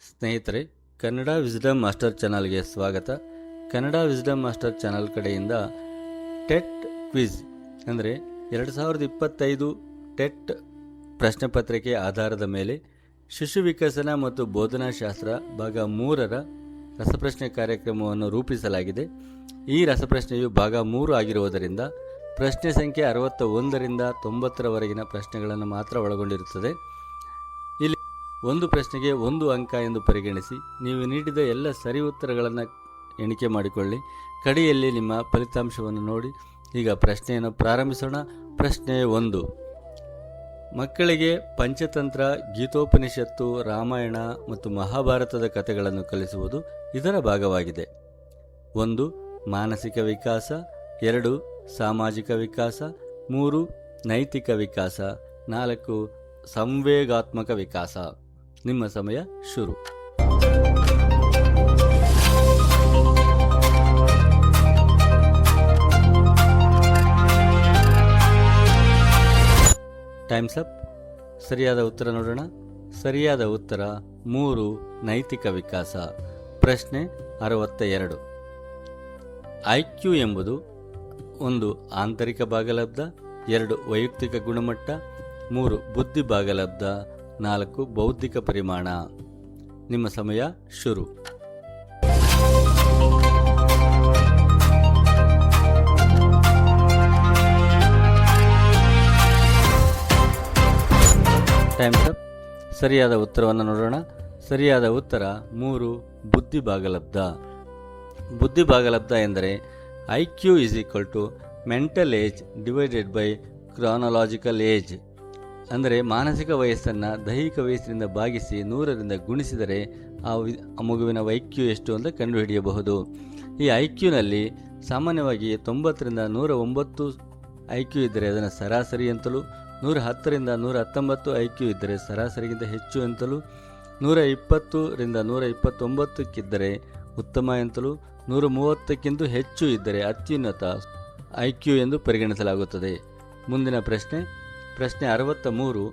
ಸ್ನೇಹಿತರೆ, Kannada wisdom master ಚಾನಲ್ಗೆ ಸ್ವಾಗತ. ಕನ್ನಡ ವಿಸ್ಡಮ್ ಮಾಸ್ಟರ್ ಚಾನಲ್ ಕಡೆಯಿಂದ ಟೆಟ್ ಕ್ವಿಜ್ ಅಂದರೆ 2025 ಟೆಟ್ ಪ್ರಶ್ನೆ ಪತ್ರಿಕೆ ಆಧಾರದ ಮೇಲೆ ಶಿಶು ವಿಕಸನ ಮತ್ತು ಬೋಧನಾಶಾಸ್ತ್ರ ಭಾಗ 3ರ ರಸಪ್ರಶ್ನೆ ಕಾರ್ಯಕ್ರಮವನ್ನು ರೂಪಿಸಲಾಗಿದೆ. ಈ ರಸಪ್ರಶ್ನೆಯು ಭಾಗ 3 ಆಗಿರುವುದರಿಂದ ಪ್ರಶ್ನೆ ಸಂಖ್ಯೆ 61ರಿಂದ 90ರವರೆಗಿನ ಪ್ರಶ್ನೆಗಳನ್ನು ಮಾತ್ರ ಒಳಗೊಂಡಿರುತ್ತದೆ. ಇಲ್ಲಿ ಒಂದು ಪ್ರಶ್ನೆಗೆ 1 ಅಂಕ ಎಂದು ಪರಿಗಣಿಸಿ ನೀವು ನೀಡಿದ ಎಲ್ಲ ಸರಿ ಉತ್ತರಗಳನ್ನು ಎಣಿಕೆ ಮಾಡಿಕೊಳ್ಳಿ. ಕಡೆಯಲ್ಲಿ ನಿಮ್ಮ ಫಲಿತಾಂಶವನ್ನು ನೋಡಿ. ಈಗ ಪ್ರಶ್ನೆಯನ್ನು ಪ್ರಾರಂಭಿಸೋಣ. ಪ್ರಶ್ನೆ 1. ಮಕ್ಕಳಿಗೆ ಪಂಚತಂತ್ರ, ಗೀತೋಪನಿಷತ್ತು, ರಾಮಾಯಣ ಮತ್ತು ಮಹಾಭಾರತದ ಕಥೆಗಳನ್ನು ಕಲಿಸುವುದು ಇದರ ಭಾಗವಾಗಿದೆ. 1. ಮಾನಸಿಕ ವಿಕಾಸ, 2. ಸಾಮಾಜಿಕ ವಿಕಾಸ, 3. ನೈತಿಕ ವಿಕಾಸ, 4. ಸಂವೇಗಾತ್ಮಕ ವಿಕಾಸ. ನಿಮ್ಮ ಸಮಯ ಶುರು. Times up. ಸರಿಯಾದ ಉತ್ತರ ನೋಡೋಣ. ಸರಿಯಾದ ಉತ್ತರ 3. ನೈತಿಕ ವಿಕಾಸ. ಪ್ರಶ್ನೆ 62. ಐಕ್ಯೂ ಎಂಬುದು 1. ಆಂತರಿಕ ಭಾಗಲಬ್ಧ, 2. ವೈಯಕ್ತಿಕ ಗುಣಮಟ್ಟ, 3. ಬುದ್ಧಿ ಭಾಗಲಬ್ಧ, 4. ಬೌದ್ಧಿಕ ಪರಿಮಾಣ. ನಿಮ್ಮ ಸಮಯ ಶುರು. Times up. ಸರಿಯಾದ ಉತ್ತರವನ್ನು ನೋಡೋಣ. ಸರಿಯಾದ ಉತ್ತರ 3. ಬುದ್ಧಿ ಭಾಗಲಬ್ಧ. ಬುದ್ಧಿ ಭಾಗಲಬ್ಧ ಎಂದರೆ IQ is equal to mental age divided by chronological age. ಅಂದರೆ ಮಾನಸಿಕ ವಯಸ್ಸನ್ನು ದೈಹಿಕ ವಯಸ್ಸಿನಿಂದ ಭಾಗಿಸಿ 100ರಿಂದ ಗುಣಿಸಿದರೆ ಆ ಮಗುವಿನ ಐಕ್ಯೂ ಎಷ್ಟು ಅಂತ ಕಂಡುಹಿಡಿಯಬಹುದು. ಈ ಐಕ್ಯೂನಲ್ಲಿ ಸಾಮಾನ್ಯವಾಗಿ 90ರಿಂದ 109 ಐಕ್ಯೂ ಇದ್ದರೆ ಅದನ್ನು ಸರಾಸರಿ ಅಂತಲೂ, 110ರಿಂದ 119 ಐಕ್ಯೂ ಇದ್ದರೆ ಸರಾಸರಿಗಿಂತ ಹೆಚ್ಚು ಎಂತಲೂ, 120ರಿಂದ 129ಕ್ಕಿದ್ದರೆ ಉತ್ತಮ ಎಂತಲೂ, 130ಕ್ಕಿಂತ ಹೆಚ್ಚು ಇದ್ದರೆ ಅತ್ಯುನ್ನತ ಐಕ್ಯೂ ಎಂದು ಪರಿಗಣಿಸಲಾಗುತ್ತದೆ. ಮುಂದಿನ ಪ್ರಶ್ನೆ 63.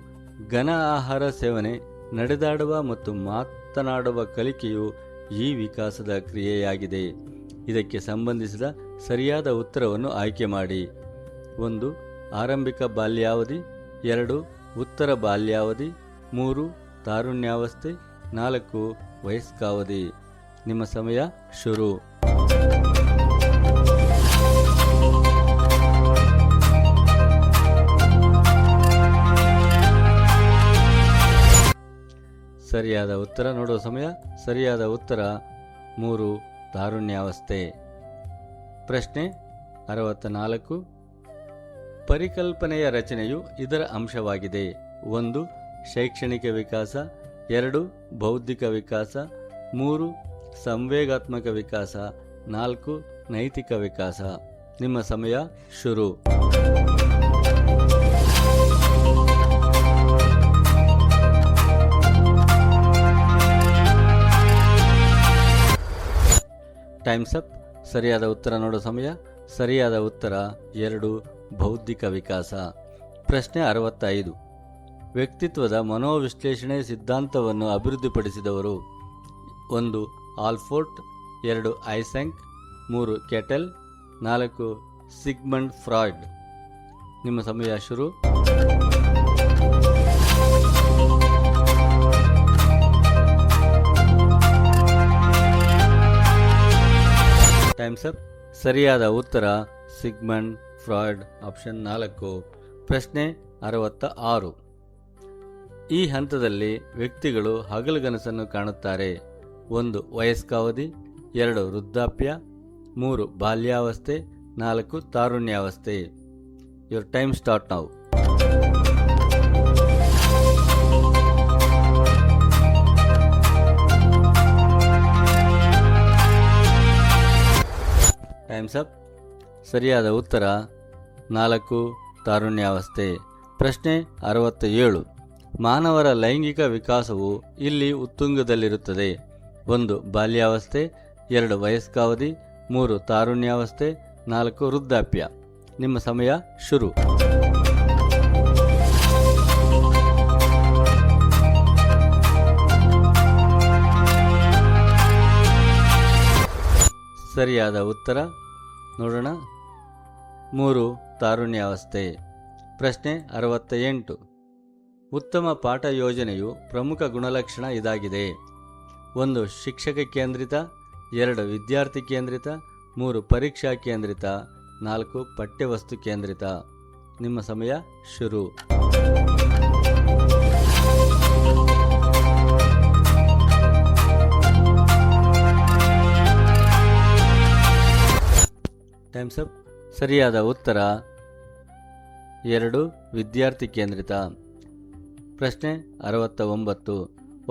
ಘನ ಆಹಾರ ಸೇವನೆ, ನಡೆದಾಡುವ ಮತ್ತು ಮಾತನಾಡುವ ಕಲಿಕೆಯು ಈ ವಿಕಾಸದ ಕ್ರಿಯೆಯಾಗಿದೆ. ಇದಕ್ಕೆ ಸಂಬಂಧಿಸಿದ ಸರಿಯಾದ ಉತ್ತರವನ್ನು ಆಯ್ಕೆ ಮಾಡಿ. 1. ಆರಂಭಿಕ ಬಾಲ್ಯಾವಧಿ, 2. ಉತ್ತರ ಬಾಲ್ಯಾವಧಿ, 3. ತಾರುಣ್ಯಾವಸ್ಥೆ, 4. ವಯಸ್ಕಾವಧಿ. ನಿಮ್ಮ ಸಮಯ ಶುರು. ಸರಿಯಾದ ಉತ್ತರ ನೋಡುವ ಸಮಯ. ಸರಿಯಾದ ಉತ್ತರ 3. ತಾರುಣ್ಯಾವಸ್ಥೆ. ಪ್ರಶ್ನೆ 64. ಪರಿಕಲ್ಪನೆಯ ರಚನೆಯು ಇದರ ಅಂಶವಾಗಿದೆ. 1. ಶೈಕ್ಷಣಿಕ ವಿಕಾಸ, 2. ಬೌದ್ಧಿಕ ವಿಕಾಸ, 3. ಸಂವೇಗಾತ್ಮಕ ವಿಕಾಸ, 4. ನೈತಿಕ ವಿಕಾಸ. ನಿಮ್ಮ ಸಮಯ ಶುರು. Times up. ಸರಿಯಾದ ಉತ್ತರ ನೋಡೋ ಸಮಯ. ಸರಿಯಾದ ಉತ್ತರ 2. ಬೌದ್ಧಿಕ ವಿಕಾಸ. ಪ್ರಶ್ನೆ 65. ವ್ಯಕ್ತಿತ್ವದ ಮನೋವಿಶ್ಲೇಷಣೆ ಸಿದ್ಧಾಂತವನ್ನು ಅಭಿವೃದ್ಧಿಪಡಿಸಿದವರು. 1. ಆಲ್ಫೋರ್ಟ್, 2. ಐಸೆಂಕ್, 3. ಕೆಟೆಲ್, 4. Sigmund Freud. ನಿಮ್ಮ ಸಮಯ ಶುರು. Times up. ಸರಿಯಾದ ಉತ್ತರ ಸಿಗ್ಮಂಡ್ ಫ್ರಾಯ್ಡ್, ಆಪ್ಷನ್ 4. ಪ್ರಶ್ನೆ 66. ಈ ಹಂತದಲ್ಲಿ ವ್ಯಕ್ತಿಗಳು ಹಗಲುಗನಸನ್ನು ಕಾಣುತ್ತಾರೆ. 1. ವಯಸ್ಕಾವಧಿ, 2. ವೃದ್ಧಾಪ್ಯ, 3. ಬಾಲ್ಯಾವಸ್ಥೆ, 4. ತಾರುಣ್ಯಾವಸ್ಥೆ. Your time start now. Time's up. ಸರಿಯಾದ ಉತ್ತರ 4. ತಾರುಣ್ಯಾವಸ್ಥೆ. ಪ್ರಶ್ನೆ 67. ಮಾನವರ ಲೈಂಗಿಕ ವಿಕಾಸವು ಇಲ್ಲಿ ಉತ್ತುಂಗದಲ್ಲಿರುತ್ತದೆ. 1. ಬಾಲ್ಯಾವಸ್ಥೆ, 2. ವಯಸ್ಕಾವಧಿ, 3. ತಾರುಣ್ಯಾವಸ್ಥೆ, 4. ವೃದ್ಧಾಪ್ಯ. ನಿಮ್ಮ ಸಮಯ ಶುರು. ಸರಿಯಾದ ಉತ್ತರ ನೋಡೋಣ. 3 ತಾರುಣ್ಯಾವಸ್ಥೆ. ಪ್ರಶ್ನೆ 68. ಉತ್ತಮ ಪಾಠ ಯೋಜನೆಯು ಪ್ರಮುಖ ಗುಣಲಕ್ಷಣ ಇದಾಗಿದೆ: 1 ಶಿಕ್ಷಕ ಕೇಂದ್ರಿತ, 2 ವಿದ್ಯಾರ್ಥಿ ಕೇಂದ್ರಿತ, 3 ಪರೀಕ್ಷಾ ಕೇಂದ್ರಿತ, 4 ಪಠ್ಯವಸ್ತು ಕೇಂದ್ರಿತ. ನಿಮ್ಮ ಸಮಯ ಶುರು. Times up. ಸರಿಯಾದ ಉತ್ತರ 2 ವಿದ್ಯಾರ್ಥಿ ಕೇಂದ್ರಿತ. ಪ್ರಶ್ನೆ 69.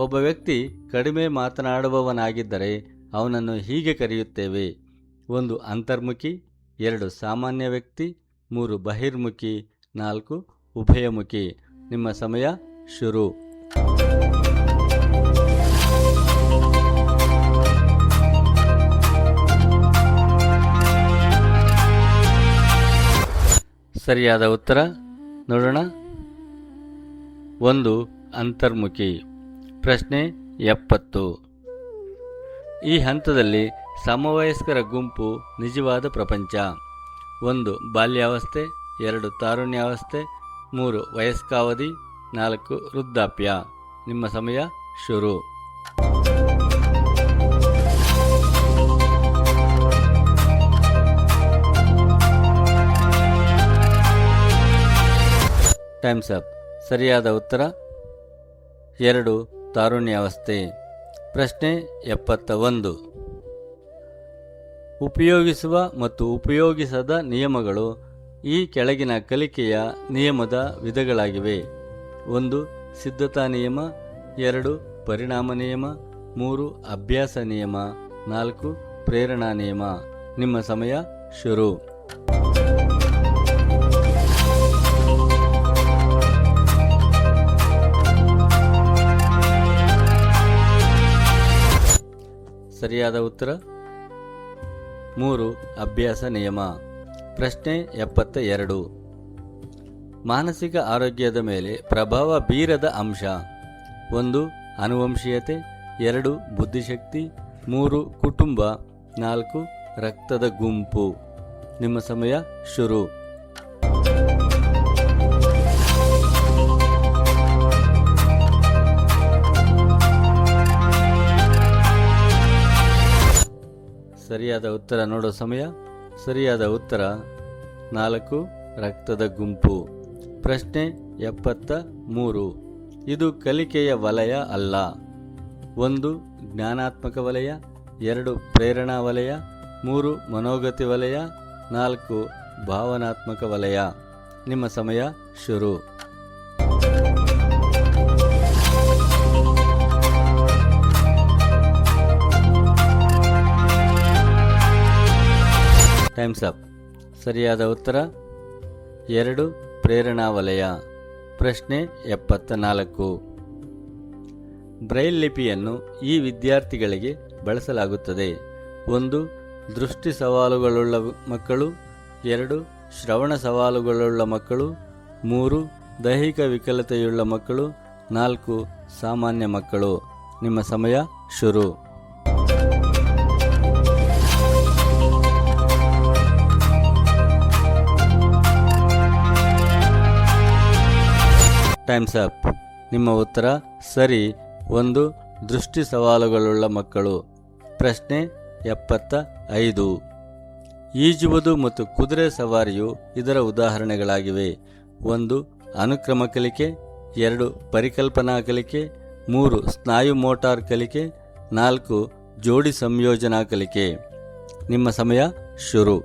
ಒಬ್ಬ ವ್ಯಕ್ತಿ ಕಡಿಮೆ ಮಾತನಾಡುವವನಾಗಿದ್ದರೆ ಅವನನ್ನು ಹೀಗೆ ಕರೆಯುತ್ತೇವೆ: 1 ಅಂತರ್ಮುಖಿ, 2 ಸಾಮಾನ್ಯ ವ್ಯಕ್ತಿ, 3 ಬಹಿರ್ಮುಖಿ, 4 ಉಭಯಮುಖಿ. ನಿಮ್ಮ ಸಮಯ ಶುರು. ಸರಿಯಾದ ಉತ್ತರ ನೋಡೋಣ. 1 ಅಂತರ್ಮುಖಿ. ಪ್ರಶ್ನೆ 70. ಈ ಹಂತದಲ್ಲಿ ಸಮವಯಸ್ಕರ ಗುಂಪು ನಿಜವಾದ ಪ್ರಪಂಚ: 1 ಬಾಲ್ಯಾವಸ್ಥೆ, 2 ತಾರುಣ್ಯಾವಸ್ಥೆ, 3 ವಯಸ್ಕಾವಧಿ, 4 ವೃದ್ಧಾಪ್ಯ. ನಿಮ್ಮ ಸಮಯ ಶುರು. Times up. ಸರಿಯಾದ ಉತ್ತರ 2 ತಾರುಣ್ಯಾವಸ್ಥೆ. ಪ್ರಶ್ನೆ 71. ಉಪಯೋಗಿಸುವ ಮತ್ತು ಉಪಯೋಗಿಸದ ನಿಯಮಗಳು ಈ ಕೆಳಗಿನ ಕಲಿಕೆಯ ನಿಯಮದ ವಿಧಗಳಾಗಿವೆ: 1 ಸಿದ್ಧತಾ ನಿಯಮ, 2 ಪರಿಣಾಮ ನಿಯಮ, 3 ಅಭ್ಯಾಸ ನಿಯಮ, 4 ಪ್ರೇರಣಾ ನಿಯಮ. ನಿಮ್ಮ ಸಮಯ ಶುರು. ಸರಿಯಾದ ಉತ್ತರ 3 ಅಭ್ಯಾಸ ನಿಯಮ. ಪ್ರಶ್ನೆ 72. ಮಾನಸಿಕ ಆರೋಗ್ಯದ ಮೇಲೆ ಪ್ರಭಾವ ಬೀರದ ಅಂಶ: 1 ಆನುವಂಶೀಯತೆ, 2 ಬುದ್ಧಿಶಕ್ತಿ, 3 ಕುಟುಂಬ, 4 ರಕ್ತದ ಗುಂಪು. ನಿಮ್ಮ ಸಮಯ ಶುರು. ಸರಿಯಾದ ಉತ್ತರ ನೋಡೋ ಸಮಯ. ಸರಿಯಾದ ಉತ್ತರ 4 ರಕ್ತದ ಗುಂಪು. ಪ್ರಶ್ನೆ 73. ಇದು ಕಲಿಕೆಯ ವಲಯ ಅಲ್ಲ: 1 ಜ್ಞಾನಾತ್ಮಕ ವಲಯ, 2 ಪ್ರೇರಣಾ ವಲಯ, 3 ಮನೋಗತಿ ವಲಯ, 4 ಭಾವನಾತ್ಮಕ ವಲಯ. ನಿಮ್ಮ ಸಮಯ ಶುರು. Times up. ಸರಿಯಾದ ಉತ್ತರ 2 ಪ್ರೇರಣಾ ವಲಯ. ಪ್ರಶ್ನೆ 74. ಬ್ರೈಲ್ ಲಿಪಿಯನ್ನು ಈ ವಿದ್ಯಾರ್ಥಿಗಳಿಗೆ ಬಳಸಲಾಗುತ್ತದೆ: 1 ದೃಷ್ಟಿ ಸವಾಲುಗಳುಳ್ಳ ಮಕ್ಕಳು, 2 ಶ್ರವಣ ಸವಾಲುಗಳುಳ್ಳ ಮಕ್ಕಳು, 3 ದೈಹಿಕ ವಿಕಲತೆಯುಳ್ಳ ಮಕ್ಕಳು, 4 ಸಾಮಾನ್ಯ ಮಕ್ಕಳು. ನಿಮ್ಮ ಸಮಯ ಶುರು. Times up. ನಿಮ್ಮ ಉತ್ತರ ಸರಿ. 1 ದೃಷ್ಟಿ ಸವಾಲುಗಳುಳ್ಳ ಮಕ್ಕಳು. ಪ್ರಶ್ನೆ 75. ಈಜುವುದು ಮತ್ತು ಕುದುರೆ ಸವಾರಿಯು ಇದರ ಉದಾಹರಣೆಗಳಾಗಿವೆ: 1 ಅನುಕ್ರಮ ಕಲಿಕೆ, 2 ಪರಿಕಲ್ಪನಾ ಕಲಿಕೆ, 3 ಸ್ನಾಯು ಮೋಟಾರ್ ಕಲಿಕೆ, 4 ಜೋಡಿ ಸಂಯೋಜನಾ ಕಲಿಕೆ. ನಿಮ್ಮ ಸಮಯ ಶುರು.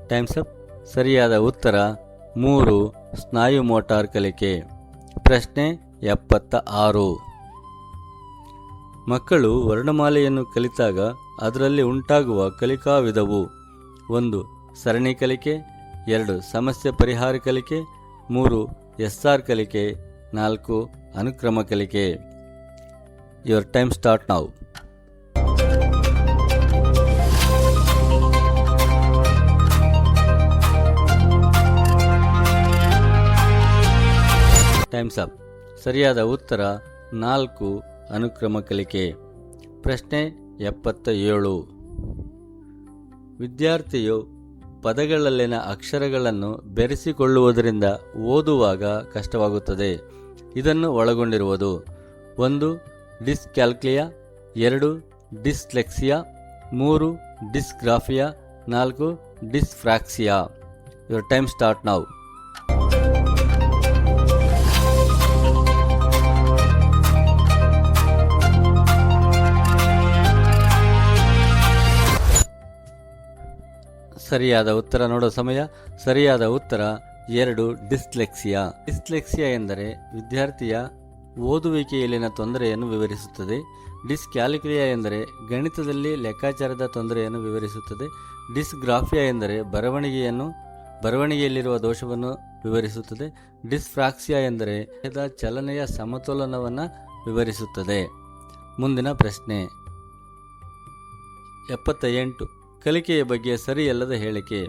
Times up. ಸರಿಯಾದ ಉತ್ತರ 3 ಸ್ನಾಯು ಮೋಟಾರ್ ಕಲಿಕೆ. ಪ್ರಶ್ನೆ 76. ಮಕ್ಕಳು ವರ್ಣಮಾಲೆಯನ್ನು ಕಲಿತಾಗ ಅದರಲ್ಲಿ ಉಂಟಾಗುವ ಕಲಿಕಾ ವಿಧವು: 1 ಸರಣಿ ಕಲಿಕೆ, 2 ಸಮಸ್ಯೆ ಪರಿಹಾರ ಕಲಿಕೆ, 3 SR ಕಲಿಕೆ, 4 ಅನುಕ್ರಮ ಕಲಿಕೆ. Your time start now. Time's up. ಸರಿಯಾದ ಉತ್ತರ 4 ಅನುಕ್ರಮ ಕಲಿಕೆ. ಪ್ರಶ್ನೆ 77. ವಿದ್ಯಾರ್ಥಿಯು ಪದಗಳಲ್ಲಿನ ಅಕ್ಷರಗಳನ್ನು ಬೆರೆಸಿಕೊಳ್ಳುವುದರಿಂದ ಓದುವಾಗ ಕಷ್ಟವಾಗುತ್ತದೆ. ಇದನ್ನು ಒಳಗೊಂಡಿರುವುದು 1 dyscalculia, 2 dyslexia, 3 dysgraphia, 4 dyspraxia. Your time start now. ಸರಿಯಾದ ಉತ್ತರ ನೋಡೋ ಸಮಯ. ಸರಿಯಾದ ಉತ್ತರ 2 ಡಿಸ್ಲೆಕ್ಸಿಯಾ. ಡಿಸ್ಲೆಕ್ಸಿಯಾ ಎಂದರೆ ವಿದ್ಯಾರ್ಥಿಯ ಓದುವಿಕೆಯಲ್ಲಿನ ತೊಂದರೆಯನ್ನು ವಿವರಿಸುತ್ತದೆ. ಡಿಸ್ಕ್ಯಾಲ್ಕ್ಯುಲಿಯಾ ಎಂದರೆ ಗಣಿತದಲ್ಲಿ ಲೆಕ್ಕಾಚಾರದ ತೊಂದರೆಯನ್ನು ವಿವರಿಸುತ್ತದೆ. ಡಿಸ್ಗ್ರಾಫಿಯಾ ಎಂದರೆ ಬರವಣಿಗೆಯಲ್ಲಿರುವ ದೋಷವನ್ನು ವಿವರಿಸುತ್ತದೆ. ಡಿಸ್ಫ್ರಾಕ್ಸಿಯಾ ಎಂದರೆ ಚಲನೆಯ ಸಮತೋಲನವನ್ನು ವಿವರಿಸುತ್ತದೆ. ಮುಂದಿನ ಪ್ರಶ್ನೆ 78. ಕಲಿಕೆಯ ಬಗ್ಗೆ ಸರಿಯಲ್ಲದ ಹೇಳಿಕೆ.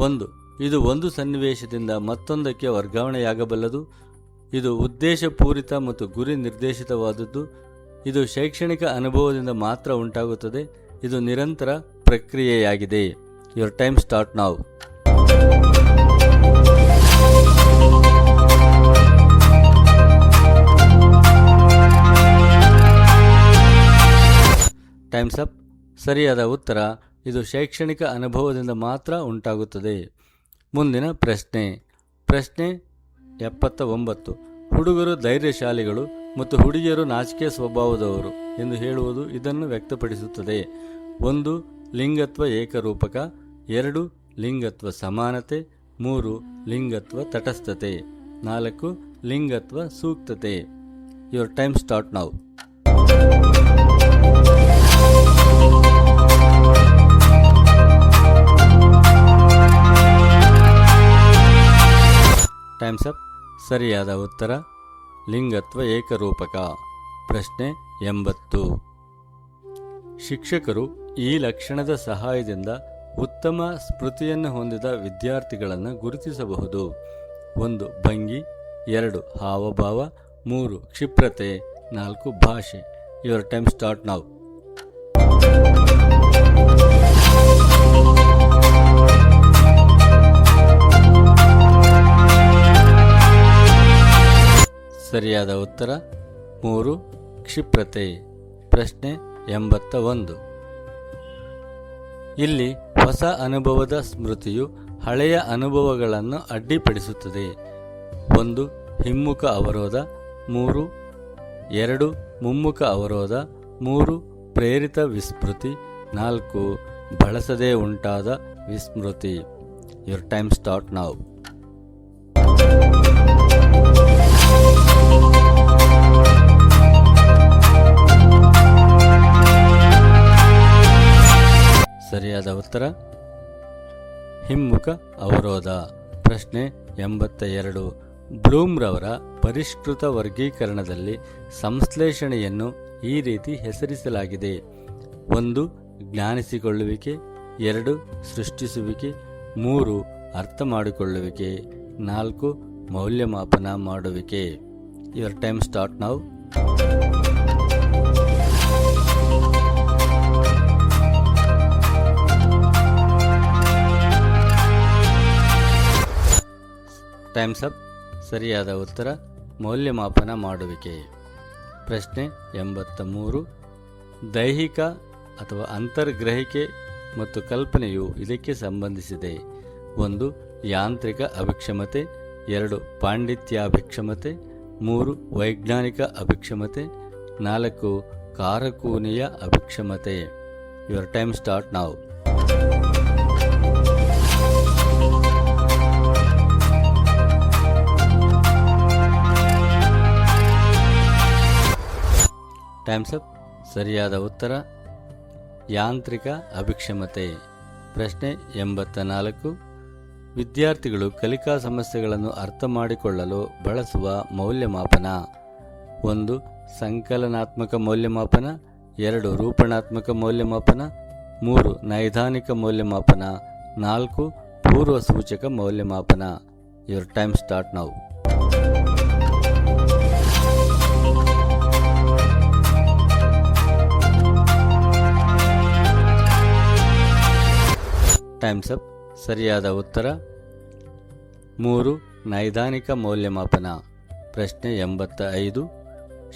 1. ಇದು ಒಂದು ಸನ್ನಿವೇಶದಿಂದ ಮತ್ತೊಂದಕ್ಕೆ ವರ್ಗಾವಣೆಯಾಗಬಲ್ಲದು. ಇದು ಉದ್ದೇಶಪೂರಿತ ಮತ್ತು ಗುರಿ ನಿರ್ದೇಶಿತವಾದದ್ದು. ಇದು ಶೈಕ್ಷಣಿಕ ಅನುಭವದಿಂದ ಮಾತ್ರ ಉಂಟಾಗುತ್ತದೆ. ಇದು ನಿರಂತರ ಪ್ರಕ್ರಿಯೆಯಾಗಿದೆ. Your time start now. Time's up. ಸರಿಯಾದ ಉತ್ತರ ಇದು ಶೈಕ್ಷಣಿಕ ಅನುಭವದಿಂದ ಮಾತ್ರ ಉಂಟಾಗುತ್ತದೆ. ಮುಂದಿನ ಪ್ರಶ್ನೆ 79. ಹುಡುಗರು ಧೈರ್ಯಶಾಲಿಗಳು ಮತ್ತು ಹುಡುಗಿಯರು ನಾಚಿಕೆ ಸ್ವಭಾವದವರು ಎಂದು ಹೇಳುವುದು ಇದನ್ನು ವ್ಯಕ್ತಪಡಿಸುತ್ತದೆ. 1 ಲಿಂಗತ್ವ ಏಕರೂಪಕ, 2 ಲಿಂಗತ್ವ ಸಮಾನತೆ, 3 ಲಿಂಗತ್ವ ತಟಸ್ಥತೆ, 4 ಲಿಂಗತ್ವ ಸೂಕ್ತತೆ. Your time start now. Time's up. ಸರಿಯಾದ ಉತ್ತರ ಲಿಂಗತ್ವ ಏಕರೂಪಕ. ಪ್ರಶ್ನೆ 80. ಶಿಕ್ಷಕರು ಈ ಲಕ್ಷಣದ ಸಹಾಯದಿಂದ ಉತ್ತಮ ಸ್ಮೃತಿಯನ್ನು ಹೊಂದಿದ ವಿದ್ಯಾರ್ಥಿಗಳನ್ನು ಗುರುತಿಸಬಹುದು. 1 ಭಂಗಿ, 2 ಹಾವಭಾವ, 3 ಕ್ಷಿಪ್ರತೆ, 4 ಭಾಷೆ. Your time start now. ಸರಿಯಾದ ಉತ್ತರ 3 ಕ್ಷಿಪ್ರತೆ. ಪ್ರಶ್ನೆ 81. ಇಲ್ಲಿ ಹೊಸ ಅನುಭವದ ಸ್ಮೃತಿಯು ಹಳೆಯ ಅನುಭವಗಳನ್ನು ಅಡ್ಡಿಪಡಿಸುತ್ತದೆ. 1 ಹಿಮ್ಮುಖ ಅವರೋಧ, 2 ಮುಮ್ಮುಖ ಅವರೋಧ, 3 ಪ್ರೇರಿತ ವಿಸ್ಮೃತಿ, 4 ಬಳಸದೇ ಉಂಟಾದ ವಿಸ್ಮೃತಿ. Your time start now. ಸರಿಯಾದ ಉತ್ತರ ಹಿಮ್ಮುಖ ಅವರೋಧ. ಪ್ರಶ್ನೆ 82. ಬ್ಲೂಮ್ರವರ ಪರಿಷ್ಕೃತ ವರ್ಗೀಕರಣದಲ್ಲಿ ಸಂಶ್ಲೇಷಣೆಯನ್ನು ಈ ರೀತಿ ಹೆಸರಿಸಲಾಗಿದೆ. 1 ಜ್ಞಾನಿಸಿಕೊಳ್ಳುವಿಕೆ, 2 ಸೃಷ್ಟಿಸುವಿಕೆ, 3 ಅರ್ಥ ಮಾಡಿಕೊಳ್ಳುವಿಕೆ, 4 ಮೌಲ್ಯಮಾಪನ ಮಾಡುವಿಕೆ. Your time start now. Time's up. ಸರಿಯಾದ ಉತ್ತರ ಮೌಲ್ಯಮಾಪನ ಮಾಡುವಿಕೆ. ಪ್ರಶ್ನೆ 83. ದೈಹಿಕ ಅಥವಾ ಅಂತರ್ಗ್ರಹಿಕೆ ಮತ್ತು ಕಲ್ಪನೆಯು ಇದಕ್ಕೆ ಸಂಬಂಧಿಸಿದೆ. 1 ಯಾಂತ್ರಿಕ ಅಭಿಕ್ಷಮತೆ, 2 ಪಾಂಡಿತ್ಯಾಭಿಕ್ಷಮತೆ, 3 ವೈಜ್ಞಾನಿಕ ಅಭಿಕ್ಷಮತೆ, 4 ಕಾರಕೂನಿಯ ಅಭಿಕ್ಷಮತೆ. Your time start now. Time's up. ಸರಿಯಾದ ಉತ್ತರ ಯಾಂತ್ರಿಕ ಅಭಿಕ್ಷಮತೆ. ಪ್ರಶ್ನೆ 84. ವಿದ್ಯಾರ್ಥಿಗಳು ಕಲಿಕಾ ಸಮಸ್ಯೆಗಳನ್ನು ಅರ್ಥ ಮಾಡಿಕೊಳ್ಳಲು ಬಳಸುವ ಮೌಲ್ಯಮಾಪನ. 1 ಸಂಕಲನಾತ್ಮಕ ಮೌಲ್ಯಮಾಪನ, 2 ರೂಪಣಾತ್ಮಕ ಮೌಲ್ಯಮಾಪನ, 3 ನೈದಾನಿಕ ಮೌಲ್ಯಮಾಪನ, 4 ಪೂರ್ವ ಸೂಚಕ ಮೌಲ್ಯಮಾಪನ. Your time start now. Time's up. ಸರಿಯಾದ ಉತ್ತರ 3. ನೈದಾನಿಕ ಮೌಲ್ಯಮಾಪನ. ಪ್ರಶ್ನೆ 85.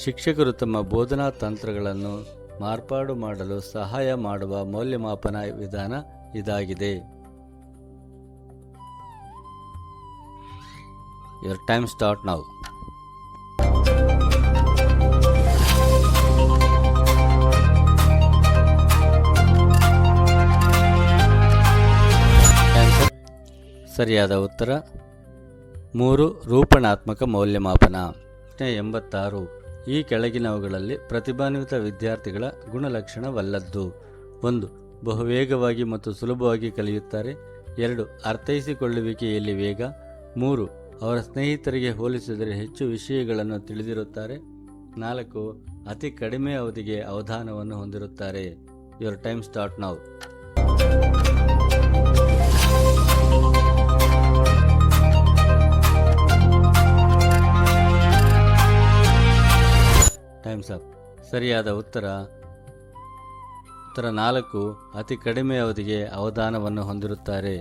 ಶಿಕ್ಷಕರು ತಮ್ಮ ಬೋಧನಾ ತಂತ್ರಗಳನ್ನು ಮಾರ್ಪಾಡು ಮಾಡಲು ಸಹಾಯ ಮಾಡುವ ಮೌಲ್ಯಮಾಪನ ವಿಧಾನ ಇದಾಗಿದೆ. Your time start now. ಸರಿಯಾದ ಉತ್ತರ 3. ರೂಪಣಾತ್ಮಕ ಮೌಲ್ಯಮಾಪನ. ಪ್ರಶ್ನೆ 86. ಈ ಕೆಳಗಿನವುಗಳಲ್ಲಿ ಪ್ರತಿಭಾನ್ವಿತ ವಿದ್ಯಾರ್ಥಿಗಳ ಗುಣಲಕ್ಷಣವಲ್ಲದ್ದು. 1. ಬಹುವೇಗವಾಗಿ ಮತ್ತು ಸುಲಭವಾಗಿ ಕಲಿಯುತ್ತಾರೆ. 2. ಅರ್ಥೈಸಿಕೊಳ್ಳುವಿಕೆಯಲ್ಲಿ ವೇಗ. 3. ಅವರ ಸ್ನೇಹಿತರಿಗೆ ಹೋಲಿಸಿದರೆ ಹೆಚ್ಚು ವಿಷಯಗಳನ್ನು ತಿಳಿದಿರುತ್ತಾರೆ. 4. ಅತಿ ಕಡಿಮೆ ಅವಧಿಗೆ ಅವಧಾನವನ್ನು ಹೊಂದಿರುತ್ತಾರೆ. Your time start now. Time's up. ಸರಿಯಾದ ಉತ್ತರ 4. ಅತಿ ಕಡಿಮೆ ಅವಧಿಗೆ ಅವಧಾನವನ್ನು ಹೊಂದಿರುತ್ತಾರೆ.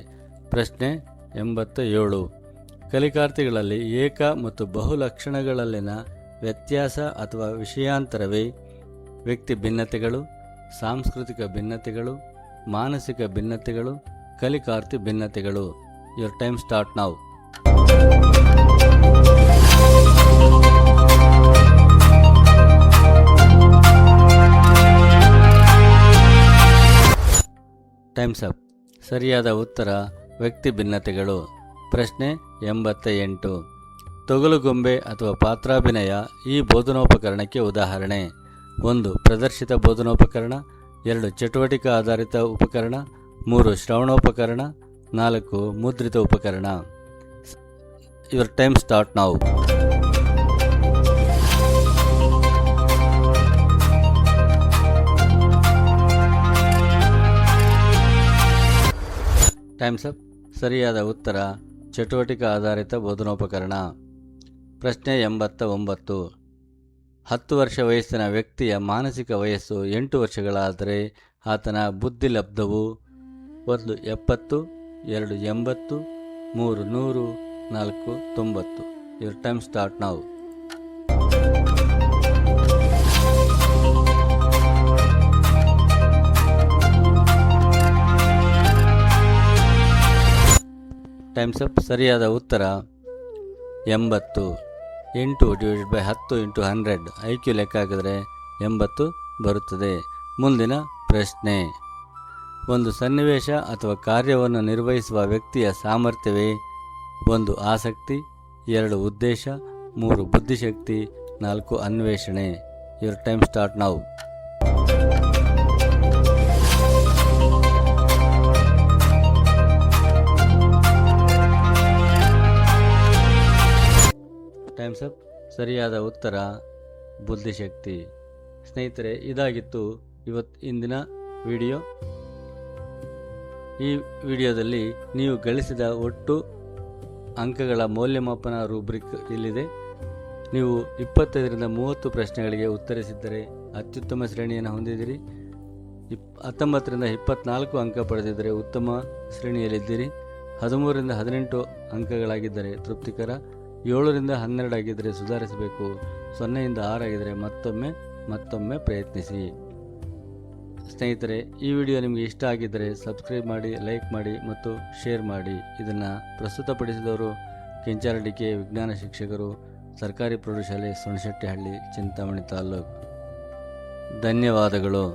ಪ್ರಶ್ನೆ 87. ಕಲಿಕಾರ್ಥಿಗಳಲ್ಲಿ ಏಕ ಮತ್ತು ಬಹು ಲಕ್ಷಣಗಳಲ್ಲಿನ ವ್ಯತ್ಯಾಸ ಅಥವಾ ವಿಷಯಾಂತರವೇ ವ್ಯಕ್ತಿ ಭಿನ್ನತೆಗಳು, ಸಾಂಸ್ಕೃತಿಕ ಭಿನ್ನತೆಗಳು, ಮಾನಸಿಕ ಭಿನ್ನತೆಗಳು, ಕಲಿಕಾರ್ಥಿ ಭಿನ್ನತೆಗಳು. Your time start now. Time's up. ಸರಿಯಾದ ಉತ್ತರ ವ್ಯಕ್ತಿ ಭಿನ್ನತೆಗಳು. ಪ್ರಶ್ನೆ 88. ತೊಗಲುಗೊಂಬೆ ಅಥವಾ ಪಾತ್ರಾಭಿನಯ ಈ ಬೋಧನೋಪಕರಣಕ್ಕೆ ಉದಾಹರಣೆ. 1. ಪ್ರದರ್ಶಿತ ಬೋಧನೋಪಕರಣ. 2. ಚಟುವಟಿಕೆ ಆಧಾರಿತ ಉಪಕರಣ. 3. ಶ್ರವಣೋಪಕರಣ. 4. ಮುದ್ರಿತ ಉಪಕರಣ. Your time start now. Time's up. ಸರಿಯಾದ ಉತ್ತರ ಚಟುವಟಿಕೆ ಆಧಾರಿತ ಬೋಧನೋಪಕರಣ. ಪ್ರಶ್ನೆ 89. 10 ವರ್ಷ ವಯಸ್ಸಿನ ವ್ಯಕ್ತಿಯ ಮಾನಸಿಕ ವಯಸ್ಸು 8 ವರ್ಷಗಳಾದರೆ ಆತನ ಬುದ್ಧಿಲಬ್ಧವು 1. 70, 2. 80, 3. 100, 4. 90. Your time start now. Time's up. ಸರಿಯಾದ ಉತ್ತರ 80. 8 ಡಿವೈಡೆಡ್ ಬೈ 10 ಇಂಟು 100 IQ ಲೆಕ್ಕ ಹಾಕಿದರೆ 80 ಬರುತ್ತದೆ. ಮುಂದಿನ ಪ್ರಶ್ನೆ. ಒಂದು ಸನ್ನಿವೇಶ ಅಥವಾ ಕಾರ್ಯವನ್ನು ನಿರ್ವಹಿಸುವ ವ್ಯಕ್ತಿಯ ಸಾಮರ್ಥ್ಯವೇ 1. ಆಸಕ್ತಿ, 2. ಉದ್ದೇಶ, 3. ಬುದ್ಧಿಶಕ್ತಿ, 4. ಅನ್ವೇಷಣೆ. Your time start now. Time's up. ಸರಿಯಾದ ಉತ್ತರ ಬುದ್ಧಿಶಕ್ತಿ. ಸ್ನೇಹಿತರೆ, ಇದಾಗಿತ್ತು ಇಂದಿನ ವಿಡಿಯೋ. ಈ ವಿಡಿಯೋದಲ್ಲಿ ನೀವು ಗಳಿಸಿದ ಒಟ್ಟು ಅಂಕಗಳ ಮೌಲ್ಯಮಾಪನ ರೂಬ್ರಿಕ್ ಇಲ್ಲಿದೆ. ನೀವು 25ರಿಂದ 30 ಪ್ರಶ್ನೆಗಳಿಗೆ ಉತ್ತರಿಸಿದ್ದರೆ ಅತ್ಯುತ್ತಮ ಶ್ರೇಣಿಯನ್ನು ಹೊಂದಿದ್ದೀರಿ. 19ರಿಂದ 24 ಅಂಕ ಪಡೆದಿದ್ದರೆ ಉತ್ತಮ ಶ್ರೇಣಿಯಲ್ಲಿದ್ದೀರಿ. 13ರಿಂದ 18 ಅಂಕಗಳಾಗಿದ್ದರೆ ತೃಪ್ತಿಕರ. 7ರಿಂದ 12 ಆಗಿದ್ದರೆ ಸುಧಾರಿಸಬೇಕು. 0ಯಿಂದ 6 ಆಗಿದ್ದರೆ ಮತ್ತೊಮ್ಮೆ ಪ್ರಯತ್ನಿಸಿ. ಸ್ನೇಹಿತರೆ, ಈ ವಿಡಿಯೋ ನಿಮಗೆ ಇಷ್ಟ ಆಗಿದ್ದರೆ ಸಬ್ಸ್ಕ್ರೈಬ್ ಮಾಡಿ, ಲೈಕ್ ಮಾಡಿ ಮತ್ತು ಶೇರ್ ಮಾಡಿ. ಇದನ್ನು ಪ್ರಸ್ತುತಪಡಿಸಿದವರು ಕೆಂಚಾರಡಿ ಕೆ ವಿಜ್ಞಾನ ಶಿಕ್ಷಕರು, ಸರ್ಕಾರಿ ಪ್ರೌಢಶಾಲೆ ಸೊಣಶೆಟ್ಟಿಹಳ್ಳಿ, ಚಿಂತಾಮಣಿ ತಾಲ್ಲೂಕು. ಧನ್ಯವಾದಗಳು.